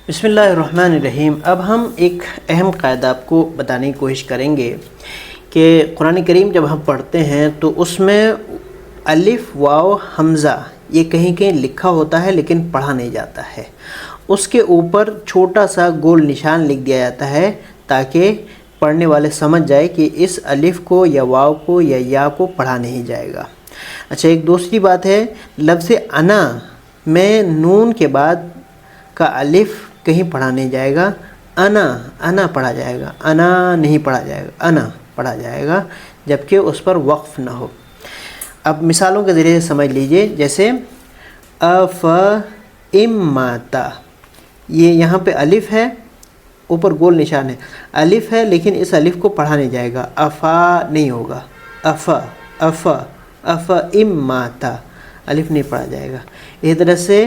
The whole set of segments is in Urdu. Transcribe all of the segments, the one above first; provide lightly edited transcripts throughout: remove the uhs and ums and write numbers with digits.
بسم اللہ الرحمن الرحیم۔ اب ہم ایک اہم قاعدہ آپ کو بتانے کی کوشش کریں گے کہ قرآن کریم جب ہم پڑھتے ہیں تو اس میں الف واو حمزہ یہ کہیں کہیں لکھا ہوتا ہے لیکن پڑھا نہیں جاتا ہے۔ اس کے اوپر چھوٹا سا گول نشان لکھ دیا جاتا ہے تاکہ پڑھنے والے سمجھ جائے کہ اس الف کو یا واو کو یا یا کو پڑھا نہیں جائے گا۔ اچھا، ایک دوسری بات ہے، لفظ انا میں نون کے بعد کا الف کہیں پڑھا نہیں جائے گا، انا پڑھا جائے گا، انا نہیں پڑھا جائے گا، انا پڑھا جائے گا جبکہ اس پر وقف نہ ہو۔ اب مثالوں کے ذریعے سے سمجھ لیجئے، جیسے اف اماتا، یہ یہاں پہ الف ہے، اوپر گول نشان ہے، الف ہے لیکن اس الف کو پڑھا نہیں جائے گا، افا نہیں ہوگا، اف اماتا الف نہیں پڑھا جائے گا۔ اسی طرح سے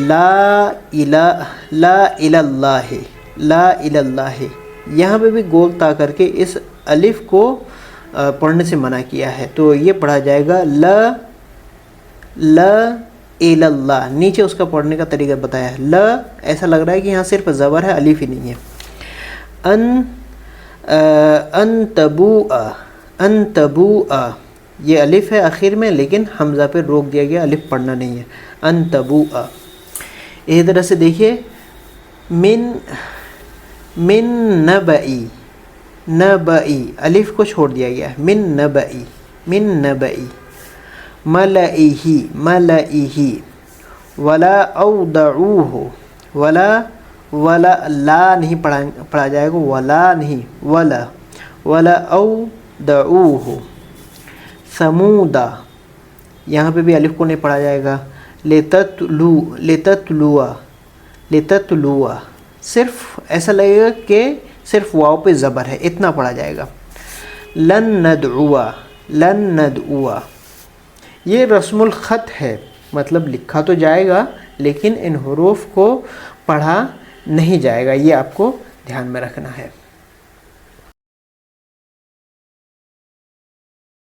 لا الہ اللہ، یہاں پہ بھی گول تا کر کے اس الف کو پڑھنے سے منع کیا ہے، تو یہ پڑھا جائے گا لا اللہ۔ نیچے اس کا پڑھنے کا طریقہ بتایا ہے، لا ایسا لگ رہا ہے کہ یہاں صرف زبر ہے، الف ہی نہیں ہے۔ ان تبوء، یہ الف ہے آخر میں لیکن حمزہ پہ روک دیا گیا، الف پڑھنا نہیں ہے، ان تبوء۔ اسی طرح سے دیکھیے من نبئی، الف کو چھوڑ دیا گیا، من نبئی، ملئہ، ولا اودعوہ، ولا لا نہیں پڑھا جائے گا، ولا نہیں، ولا اودعوہ، ثمودا، یہاں پہ بھی الف کو نہیں پڑھا جائے گا، لتتلوا، صرف ایسا لگے گا کہ صرف واو پہ زبر ہے، اتنا پڑھا جائے گا۔ لن ندعوا، یہ رسم الخط ہے، مطلب لکھا تو جائے گا لیکن ان حروف کو پڑھا نہیں جائے گا، یہ آپ کو دھیان میں رکھنا ہے۔